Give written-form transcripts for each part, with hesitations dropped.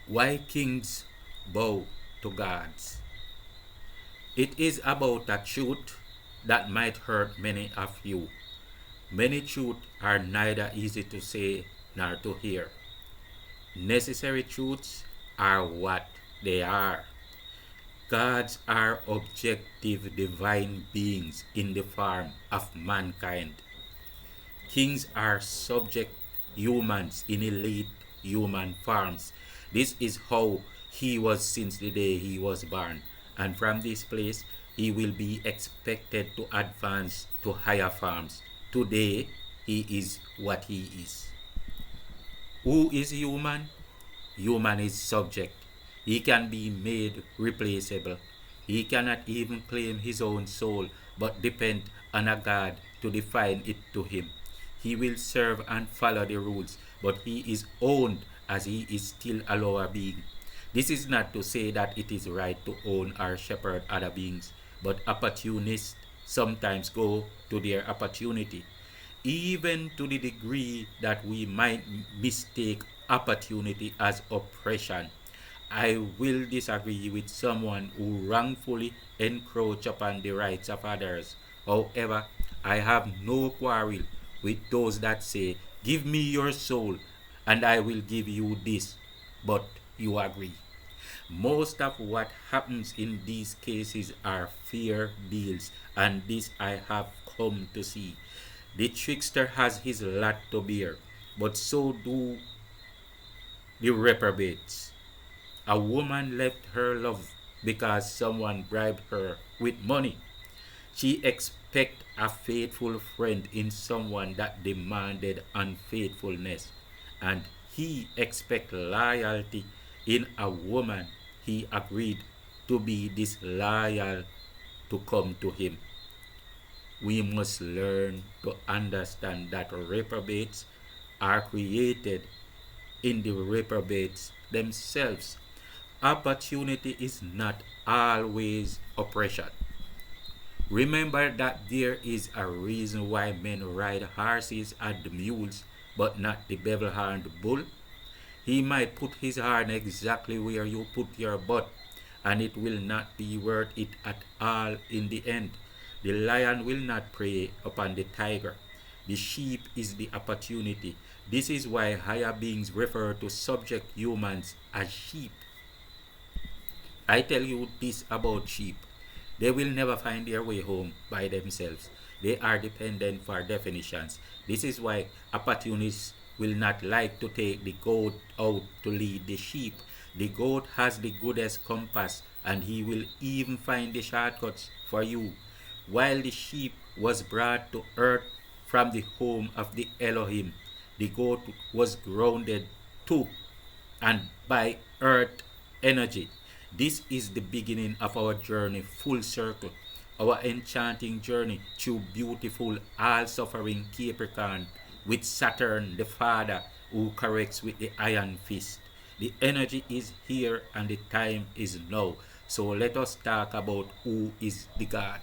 Why kings bow to gods? It is about a truth that might hurt many of you. Many truths are neither easy to say nor to hear. Necessary truths are what they are. Gods are objective divine beings in the form of mankind. Kings are subject humans in elite human forms. This is how he was since the day he was born, and from this place he will be expected to advance to higher forms. Today he is what he is. Who is human? Human is subject. He can be made replaceable. He cannot even claim his own soul, but depend on a God to define it to him. He will serve and follow the rules, but he is owned as he is still a lower being. This is not to say that it is right to own or shepherd other beings, but opportunists sometimes go to their opportunity, even to the degree that we might mistake opportunity as oppression. I will disagree with someone who wrongfully encroach upon the rights of others. However, I have no quarrel with those that say, "Give me your soul, and I will give you this," but you agree. Most of what happens in these cases are fair deals, and this I have come to see. The trickster has his lot to bear, but so do the reprobates. A woman left her love because someone bribed her with money. She expects a faithful friend in someone that demanded unfaithfulness, and he expects loyalty in a woman he agreed to be disloyal to come to him. We must learn to understand that reprobates are created in the reprobates themselves. Opportunity is not always oppression. Remember that there is a reason why men ride horses and mules, but not the bevel horned bull. He might put his horn exactly where you put your butt, and it will not be worth it at all in the end. The lion will not prey upon the tiger. The sheep is the opportunity. This is why higher beings refer to subject humans as sheep. I tell you this about sheep. They will never find their way home by themselves. They are dependent for definitions. This is why opportunists will not like to take the goat out to lead the sheep. The goat has the goodest compass, and he will even find the shortcuts for you. While the sheep was brought to earth from the home of the Elohim, the goat was grounded too, and by earth energy. This is the beginning of our journey full circle, our enchanting journey through beautiful, all suffering Capricorn with Saturn, the father, who corrects with the iron fist. The energy is here and the time is now. So let us talk about who is the God.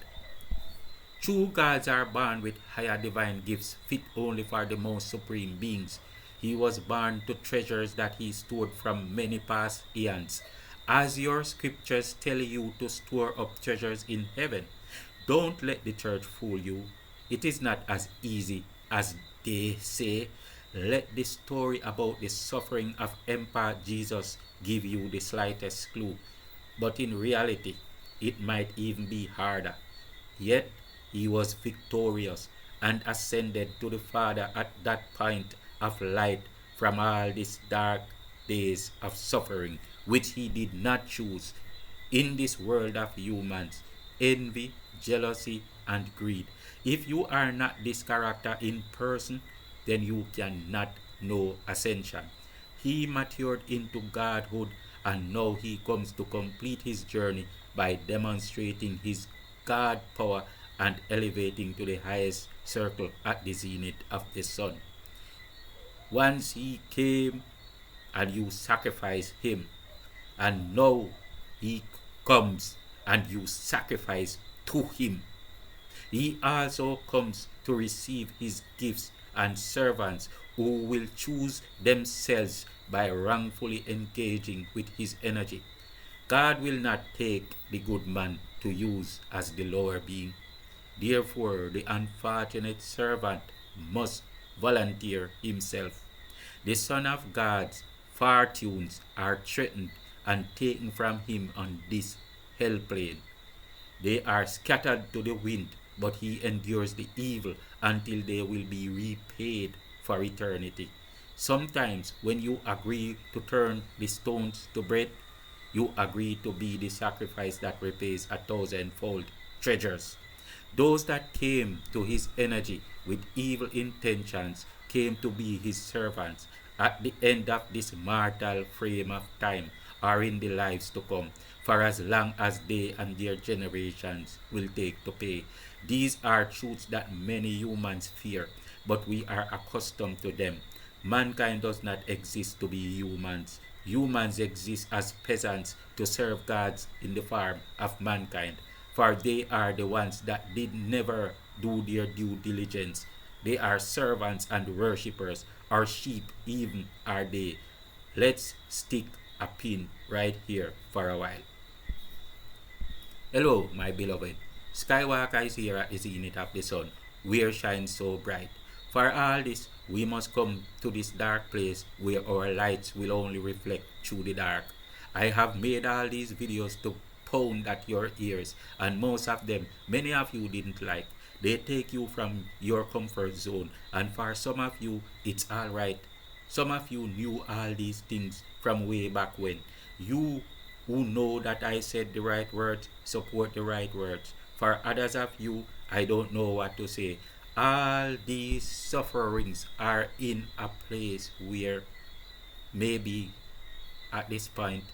True gods are born with higher divine gifts fit only for the most supreme beings. He was born to treasures that he stored from many past eons. As your scriptures tell you to store up treasures in heaven, don't let the church fool you. It is not as easy as they say. Let the story about the suffering of Emperor Jesus give you the slightest clue. But in reality, it might even be harder. Yet he was victorious and ascended to the Father at that point of light from all these dark days of suffering, which he did not choose. In this world of humans, envy, jealousy, and greed. If you are not this character in person, then you cannot know ascension. He matured into godhood, and now he comes to complete his journey by demonstrating his God power and elevating to the highest circle at the zenith of the sun. Once he came and you sacrifice him, and now he comes and you sacrifice to him. He also comes to receive his gifts and servants who will choose themselves by wrongfully engaging with his energy. God will not take the good man to use as the lower being. Therefore, the unfortunate servant must volunteer himself. The Son of God's fortunes are threatened and taken from him on this hell plane. They are scattered to the wind, but he endures the evil until they will be repaid for eternity. Sometimes, when you agree to turn the stones to bread, you agree to be the sacrifice that repays a thousandfold treasures. Those that came to his energy with evil intentions came to be his servants at the end of this mortal frame of time or in the lives to come, for as long as they and their generations will take to pay. These are truths that many humans fear, but we are accustomed to them. Mankind does not exist to be humans. Humans exist as peasants to serve gods in the form of mankind, for they are the ones that did never do their due diligence. They are servants and worshippers, or sheep even are they. Let's stick a pin right here for a while. Hello, my beloved. Skywalker is here at the zenith of the sun, where shines so bright. For all this, we must come to this dark place where our lights will only reflect through the dark. I have made all these videos to pound at your ears, and most of them, many of you didn't like. They take you from your comfort zone, and for some of you, it's alright. Some of you knew all these things from way back when. You who know that I said the right words, support the right words. For others of you, I don't know what to say. All these sufferings are in a place where maybe at this point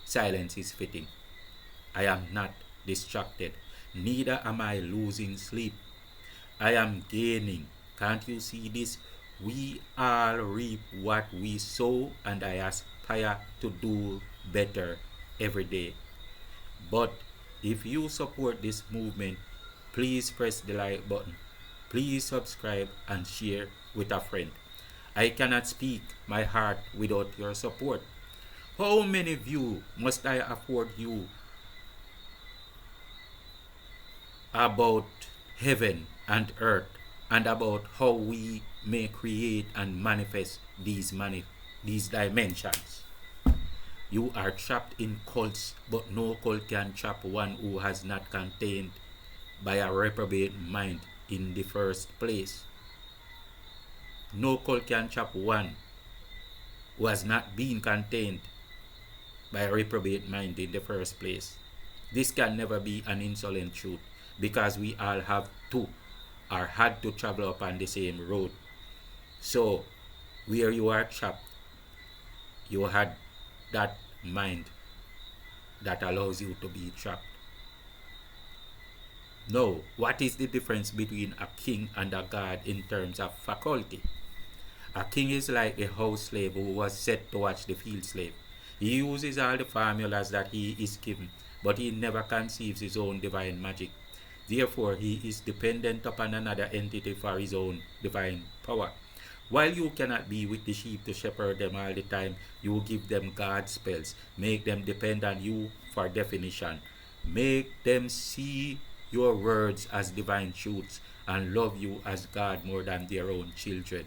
silence is fitting. I am not distracted, neither am I losing sleep. I am gaining. Can't you see this? We all reap what we sow, and I aspire to do better every day. But if you support this movement, please press the like button. Please subscribe and share with a friend. I cannot speak my heart without your support. How many views must I afford you about heaven and earth, and about how we may create and manifest these dimensions? You are trapped in cults, but no cult can trap one who has not contained by a reprobate mind in the first place. No cult can trap one who has not been contained by a reprobate mind in the first place. This can never be an insolent truth, because we all have to or had to travel upon the same road. So, where you are trapped, you had that mind that allows you to be trapped. Now, what is the difference between a king and a god in terms of faculty? A king is like a house slave who was set to watch the field slave. He uses all the formulas that he is given, but he never conceives his own divine magic. Therefore, he is dependent upon another entity for his own divine power. While you cannot be with the sheep to shepherd them all the time, you give them God spells, make them depend on you for definition, make them see your words as divine truths, and love you as God more than their own children.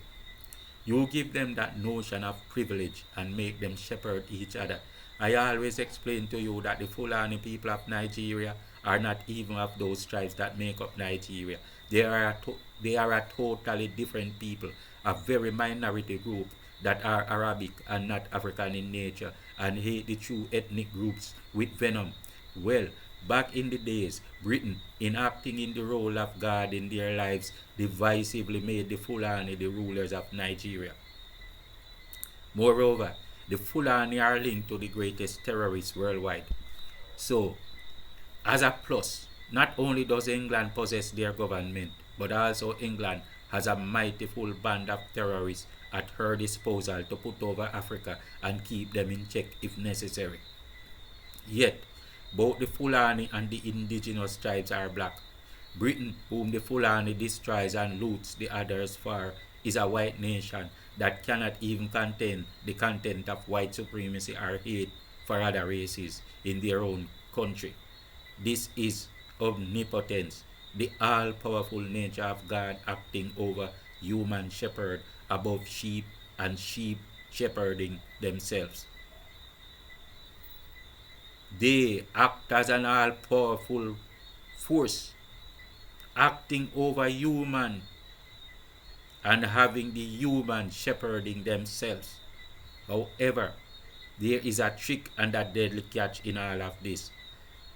You give them that notion of privilege and make them shepherd each other. I always explain to you that the Fulani people of Nigeria are not even of those tribes that make up Nigeria. They are a totally different people, a very minority group that are Arabic and not African in nature, and hate the true ethnic groups with venom. Well, back in the days, Britain, enacting in the role of God in their lives, divisively made the Fulani the rulers of Nigeria. Moreover, the Fulani are linked to the greatest terrorists worldwide. So, as a plus, not only does England possess their government, but also England has a mighty full band of terrorists at her disposal to put over Africa and keep them in check if necessary. Yet, both the Fulani and the indigenous tribes are black. Britain, whom the Fulani destroys and loots the others for, is a white nation that cannot even contain the content of white supremacy or hate for other races in their own country. This is omnipotence, the all powerful nature of God acting over human shepherd above sheep and sheep shepherding themselves. They act as an all powerful force acting over human and having the human shepherding themselves. However, there is a trick and a deadly catch in all of this.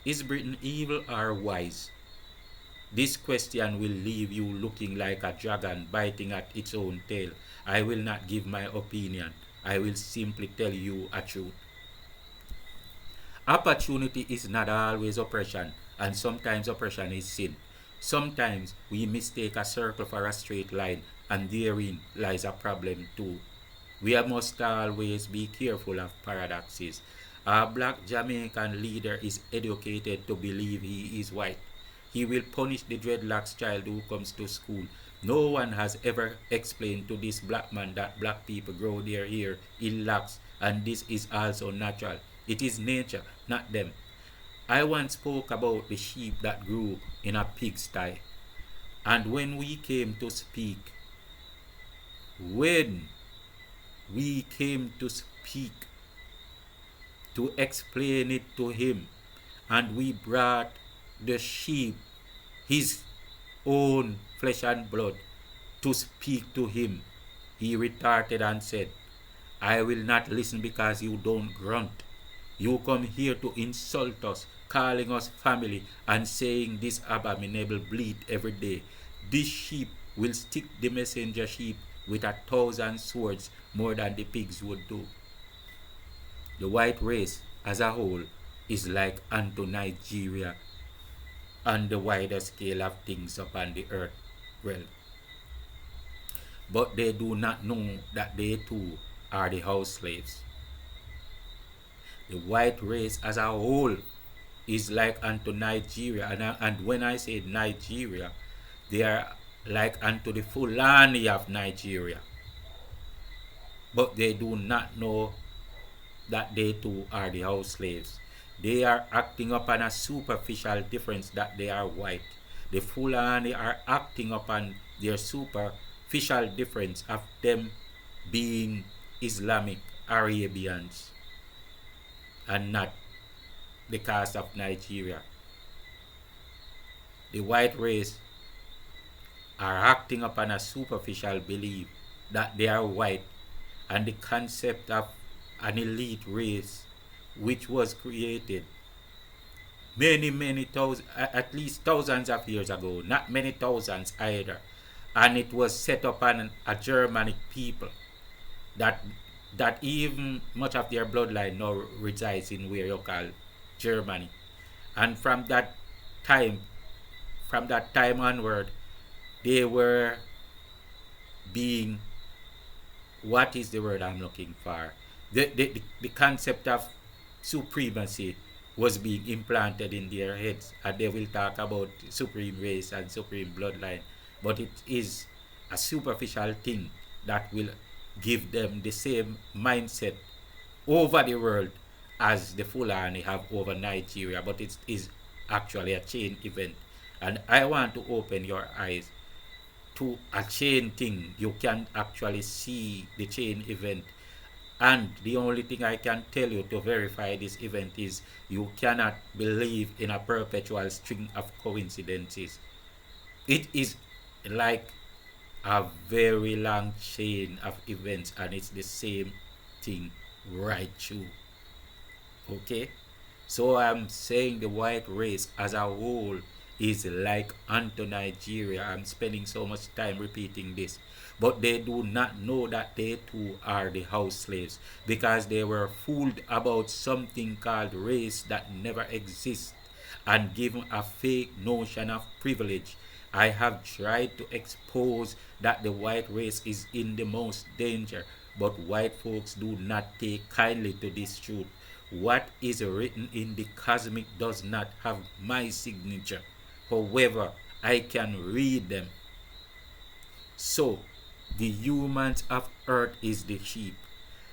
Is Britain evil or wise? This question will leave you looking like a dragon biting at its own tail. I will not give my opinion. I will simply tell you a truth. Opportunity is not always oppression, and sometimes oppression is sin. Sometimes we mistake a circle for a straight line, and therein lies a problem too. We must always be careful of paradoxes. A black Jamaican leader is educated to believe he is white. He will punish the dreadlocks child who comes to school. No one has ever explained to this black man that black people grow their hair in locks and this is also natural. It is nature, not them. I once spoke about the sheep that grew in a pigsty. And when we came to speak, to explain it to him, and we brought the sheep, his own flesh and blood, to speak to him, he retorted and said, I will not listen because you don't grunt. You come here to insult us, calling us family and saying this abominable bleat every day. This sheep will stick the messenger sheep with 1,000 swords more than the pigs would do. The white race as a whole is like unto Nigeria on the wider scale of things upon the earth realm. But they do not know that they too are the house slaves. The white race as a whole is like unto Nigeria. And when I say Nigeria, they are like unto the Fulani of Nigeria. But they do not know that they too are the house slaves. They are acting upon a superficial difference that they are white. The Fulani are acting upon their superficial difference of them being Islamic Arabians and not the caste of Nigeria. The white race are acting upon a superficial belief that they are white, and the concept of an elite race which was created many thousands, at least thousands of years ago, not many thousands either, and it was set upon a Germanic people that even much of their bloodline now resides in where you call Germany. And from that time onward, they were being, what is the word I'm looking for? The concept of supremacy was being implanted in their heads, and they will talk about supreme race and supreme bloodline, but it is a superficial thing that will give them the same mindset over the world as the Fulani have over Nigeria, but it is actually a chain event. And I want to open your eyes to a chain thing. You can actually see the chain event. And the only thing I can tell you to verify this event is you cannot believe in a perpetual string of coincidences. It is like a very long chain of events, and it's the same thing right through. Okay? So I'm saying the white race as a whole is like unto Nigeria. I'm spending so much time repeating this. But they do not know that they too are the house slaves, because they were fooled about something called race that never exists and given a fake notion of privilege. I have tried to expose that the white race is in the most danger, but white folks do not take kindly to this truth. What is written in the cosmic does not have my signature. However, I can read them. So, The humans of earth is the sheep.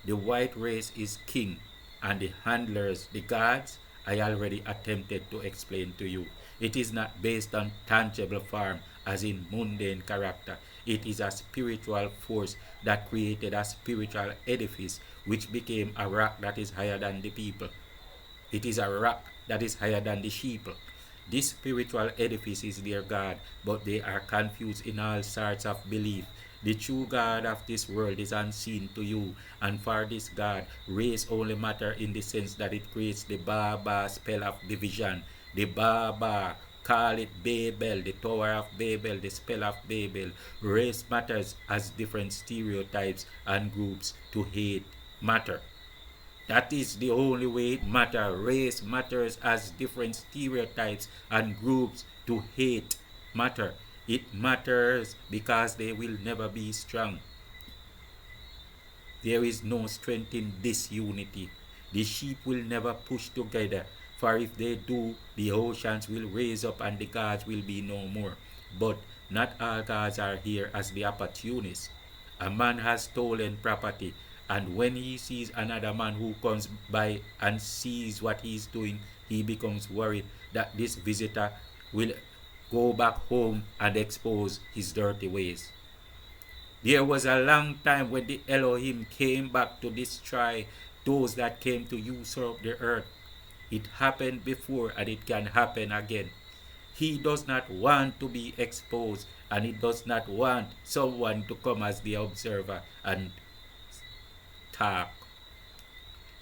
The white race is king. And the handlers, the gods, I already attempted to explain to you. It is not based on tangible form, as in mundane character. It is a spiritual force that created a spiritual edifice which became a rock that is higher than the people. It is a rock that is higher than the sheep. This spiritual edifice is their God, but they are confused in all sorts of belief. The true God of this world is unseen to you, and for this God, race only matter in the sense that it creates the Baba spell of division. The Baba, call it Babel, the Tower of Babel, the spell of Babel. Race matters as different stereotypes and groups to hate matter. That is the only way it matters. Race matters as different stereotypes and groups to hate matter. It matters because they will never be strong. There is no strength in disunity. The sheep will never push together, for if they do, the oceans will raise up and the gods will be no more. But not all gods are here as the opportunists. A man has stolen property, and when he sees another man who comes by and sees what he is doing, he becomes worried that this visitor will go back home and expose his dirty ways. There was a long time when the Elohim came back to destroy those that came to usurp the earth. It happened before and it can happen again. He does not want to be exposed, and he does not want someone to come as the observer and talk.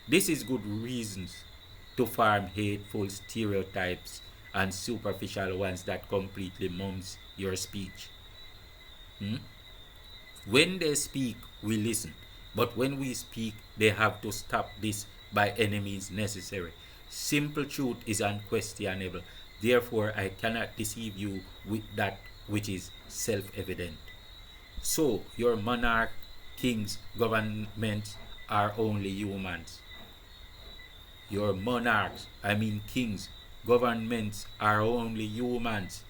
This is good reasons to farm hateful stereotypes and superficial ones that completely mums your speech. Hmm? When they speak, we listen. But when we speak, they have to stop this by any means necessary. Simple truth is unquestionable. Therefore, I cannot deceive you with that which is self evident. So, your monarch, kings, governments are only humans. Your monarchs, I mean kings, governments are only humans,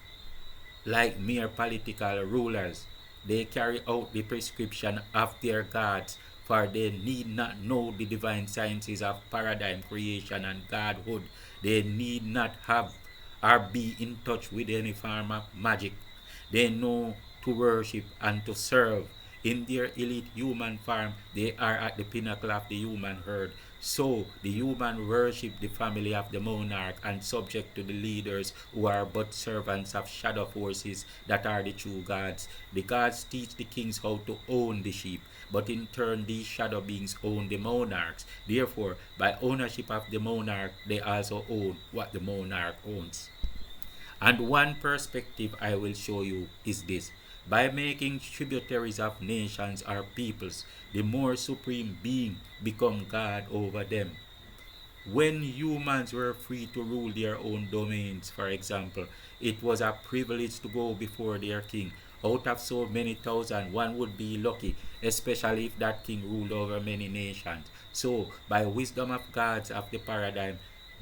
like mere political rulers. They carry out the prescription of their gods, for they need not know the divine sciences of paradigm creation and godhood. They need not have or be in touch with any form of magic. They know to worship and to serve. In their elite human form, they are at the pinnacle of the human herd. So, the human worship the family of the monarch and subject to the leaders who are but servants of shadow forces that are the true gods. The gods teach the kings how to own the sheep, but in turn these shadow beings own the monarchs. Therefore, by ownership of the monarch, they also own what the monarch owns. And one perspective I will show you is this. By making tributaries of nations or peoples, the more supreme being become God over them. When humans were free to rule their own domains, for example, it was a privilege to go before their king. Out of so many thousand, one would be lucky, especially if that king ruled over many nations. So, by wisdom of gods of the paradigm,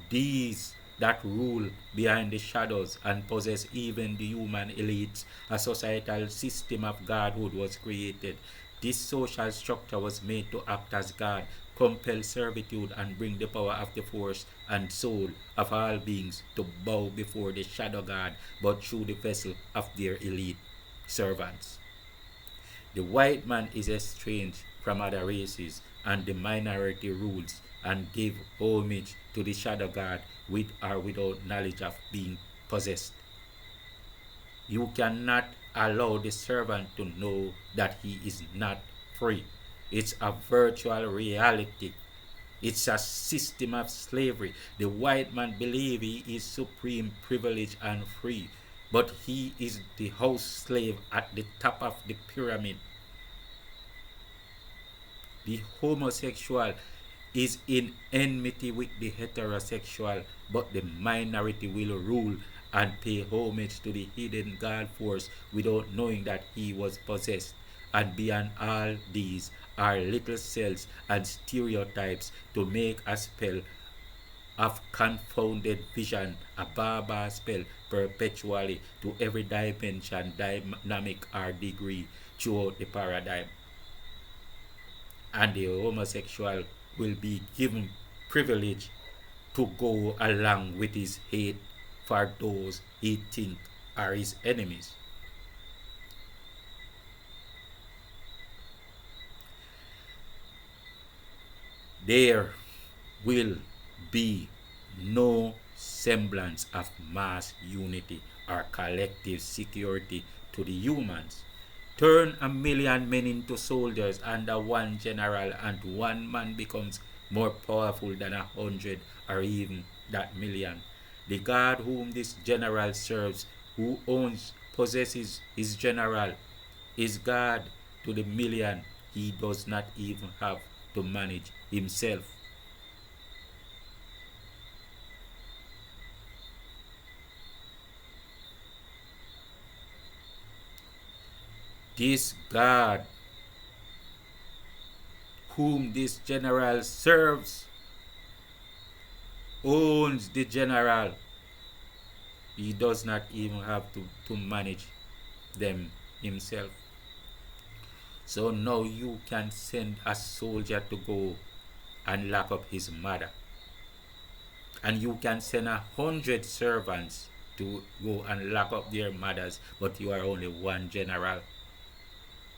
these that rule behind the shadows and possess even the human elites, a societal system of godhood was created. This social structure was made to act as God, compel servitude, and bring the power of the force and soul of all beings to bow before the shadow God, but through the vessel of their elite servants. The white man is estranged from other races, and the minority rules and give homage to the shadow god with or without knowledge of being possessed. You cannot allow the servant to know that he is not free. It's a virtual reality. It's a system of slavery. The white man believes he is supreme, privileged, and free, but he is the house slave at the top of the pyramid. The homosexual is in enmity with the heterosexual, but the minority will rule and pay homage to the hidden God force without knowing that he was possessed. And beyond all these are little cells and stereotypes to make a spell of confounded vision, a Baba spell perpetually to every dimension, dynamic or degree. throughout the paradigm. And the homosexual will be given privilege to go along with his hate for those he think are his enemies. There will be no semblance of mass unity or collective security to the humans. Turn a million men into soldiers under one general, and one man becomes more powerful than 100 or even that million. The God whom this general serves, who owns, possesses his general, is God to the million he does not even have to manage himself. This God whom this general serves owns the general. He does not even have to manage them himself. So now you can send a soldier to go and lock up his mother. And you can send 100 servants to go and lock up their mothers, but you are only one general.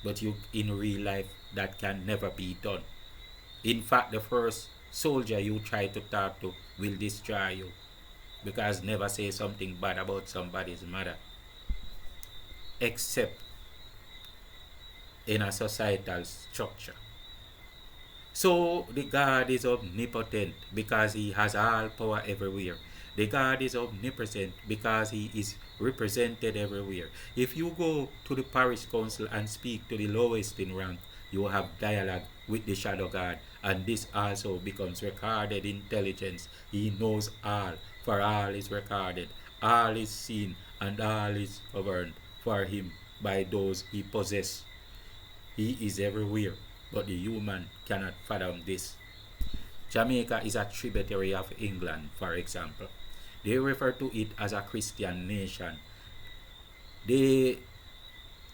But you, in real life, that can never be done. In fact, the first soldier you try to talk to will destroy you, because never say something bad about somebody's mother, except in a societal structure. So the God is omnipotent because he has all power everywhere. The God is omnipresent because he is represented everywhere. If you go to the parish council and speak to the lowest in rank, you have dialogue with the shadow God, and this also becomes recorded intelligence. He knows all, for all is recorded, all is seen, and all is governed for him by those he possesses. He is everywhere, but the human cannot fathom this. Jamaica is a tributary of England, for example. They refer to it as a Christian nation. They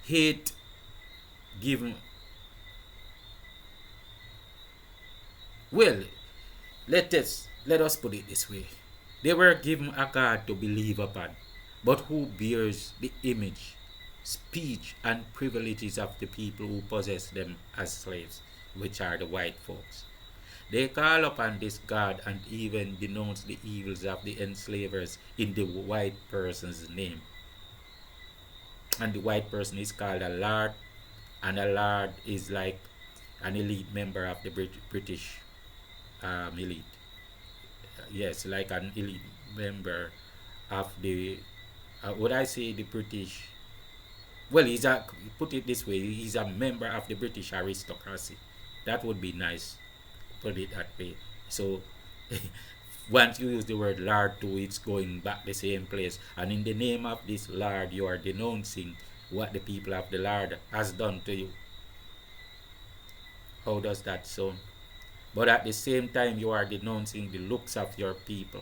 hate giving, well, let us put it this way. They were given a God to believe upon, but who bears the image, speech, and privileges of the people who possess them as slaves, which are the white folks. They call upon this God and even denounce the evils of the enslavers in the white person's name. And the white person is called a lord, and a lord is like an elite member of the British elite. Yes, like an elite member of the, would I say the British? Well, put it this way, he's a member of the British aristocracy. That would be nice, put it that way. So, once you use the word lord to, it's going back the same place. And in the name of this lord, you are denouncing what the people of the lord has done to you. How does that sound? But at the same time, you are denouncing the looks of your people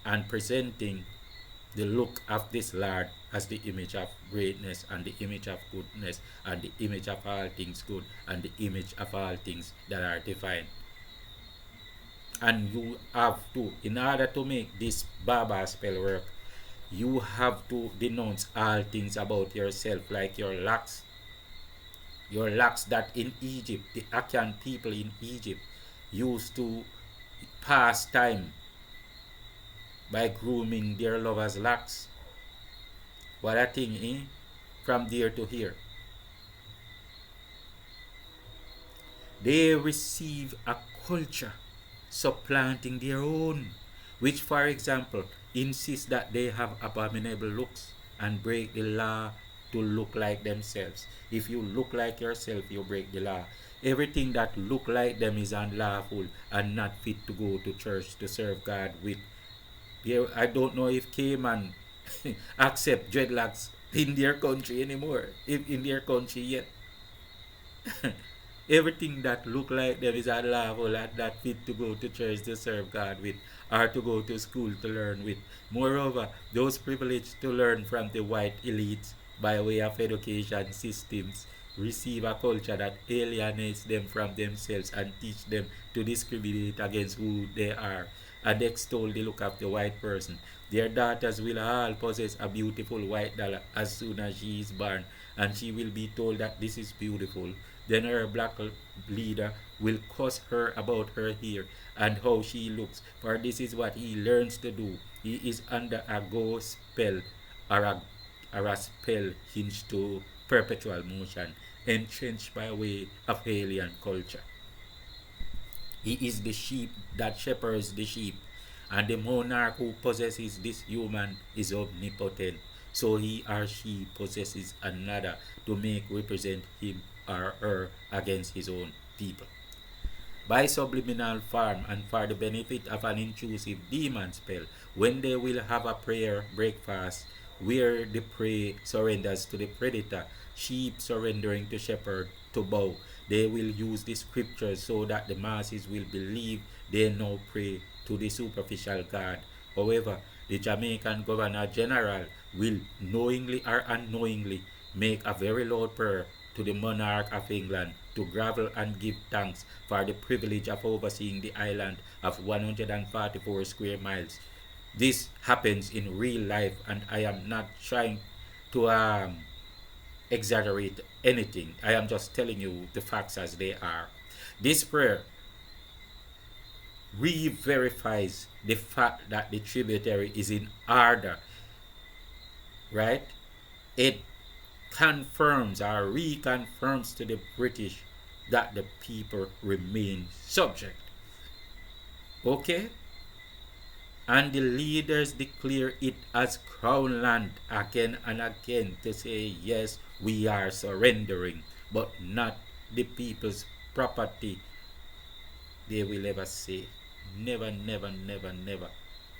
and presenting the look of this Lord as the image of greatness and the image of goodness and the image of all things good and the image of all things that are divine. And you have to, in order to make this Baba spell work, you have to denounce all things about yourself, like your locks. Your locks that in Egypt, the Achaean people in Egypt used to pass time by grooming their lovers' locks. What a thing, eh? From there to here. They receive a culture supplanting their own, which, for example, insists that they have abominable looks and break the law to look like themselves. If you look like yourself, you break the law. Everything that look like them is unlawful and not fit to go to church to serve God with. I don't know if Cayman accept dreadlocks in their country anymore. If in their country yet. Everything that look like them is unlawful and not fit to go to church to serve God with, or to go to school to learn with. Moreover, those privileged to learn from the white elites by way of education systems receive a culture that alienates them from themselves and teach them to discriminate against who they are and extol the look of the white person. Their daughters will all possess a beautiful white dollar as soon as she is born, and she will be told that this is beautiful. Then her black leader will cuss her about her hair and how she looks, for this is what he learns to do. He is under a go spell or a spell hinged to perpetual motion, entrenched by way of alien culture. He is the sheep that shepherds the sheep, and the monarch who possesses this human is omnipotent. So he or she possesses another to make represent him or her against his own people. By subliminal form and for the benefit of an intrusive demon spell, when they will have a prayer breakfast where the prey surrenders to the predator, sheep surrendering to shepherd to bow, they will use the scriptures so that the masses will believe they now pray to the superficial God. However, the Jamaican Governor General will knowingly or unknowingly make a very loud prayer to the monarch of England to grovel and give thanks for the privilege of overseeing the island of 144 square miles. This happens in real life, and I am not trying to exaggerate anything. I am just telling you the facts as they are. This prayer re-verifies the fact that the tributary is in order, right? It confirms or reconfirms to the British that the people remain subject. Okay? And the leaders declare it as crown land again and again to say, yes, we are surrendering, but not the people's property. They will ever say, never, never, never, never.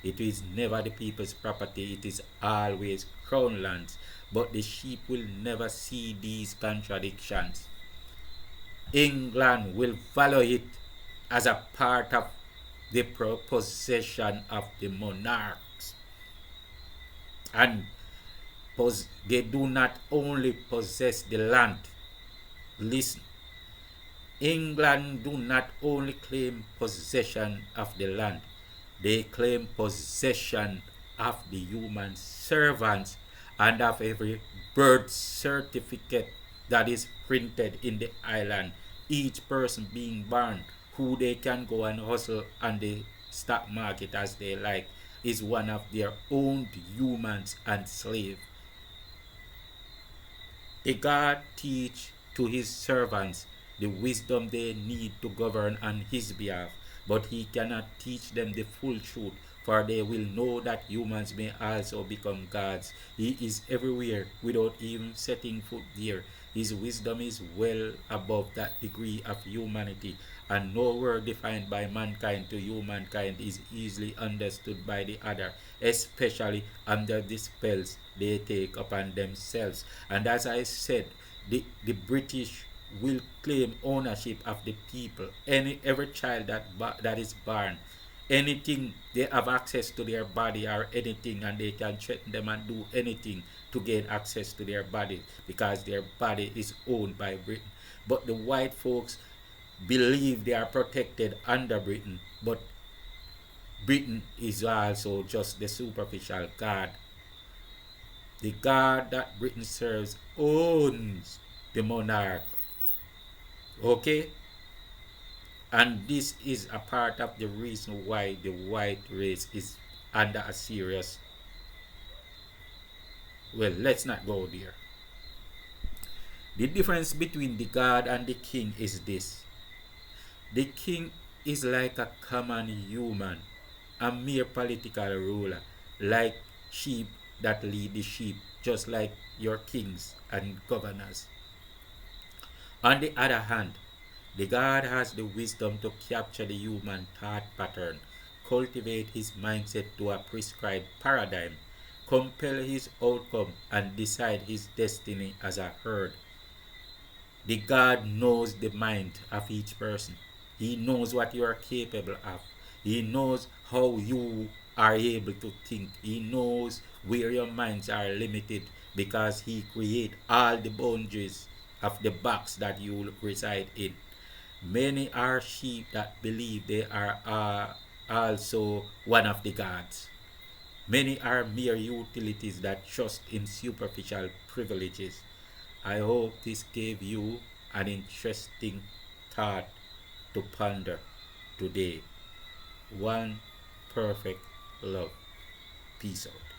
It is never the people's property, it is always crown lands. But the sheep will never see these contradictions. England will follow it as a part of the possession of the monarchs. And they do not only possess the land. Listen, England do not only claim possession of the land, they claim possession of the human servants and of every birth certificate that is printed in the island. Each person being born, who they can go and hustle on the stock market as they like, is one of their own humans and slaves. The God teach to his servants the wisdom they need to govern on his behalf, but he cannot teach them the full truth, for they will know that humans may also become gods. He is everywhere without even setting foot there. His wisdom is well above that degree of humanity, and no word defined by mankind to humankind is easily understood by the other, especially under the spells they take upon themselves. And as I said, the British will claim ownership of the people. Every child that is born, anything they have access to their body or anything, and they can threaten them and do anything to gain access to their body because their body is owned by Britain. But the white folks believe they are protected under Britain, but Britain is also just the superficial God. The God that Britain serves owns the monarch. Okay? And this is a part of the reason why the white race is under a serious... Well, let's not go there. The difference between the God and the king is this. The king is like a common human, a mere political ruler, like sheep that lead the sheep, just like your kings and governors. On the other hand, the God has the wisdom to capture the human thought pattern, cultivate his mindset to a prescribed paradigm, compel his outcome, and decide his destiny as a herd. The God knows the mind of each person. He knows what you are capable of. He knows how you are able to think. He knows where your minds are limited because he creates all the boundaries of the box that you reside in. Many are sheep that believe they are also one of the gods. Many are mere utilities that trust in superficial privileges. I hope this gave you an interesting thought to ponder today. One perfect love. Peace out.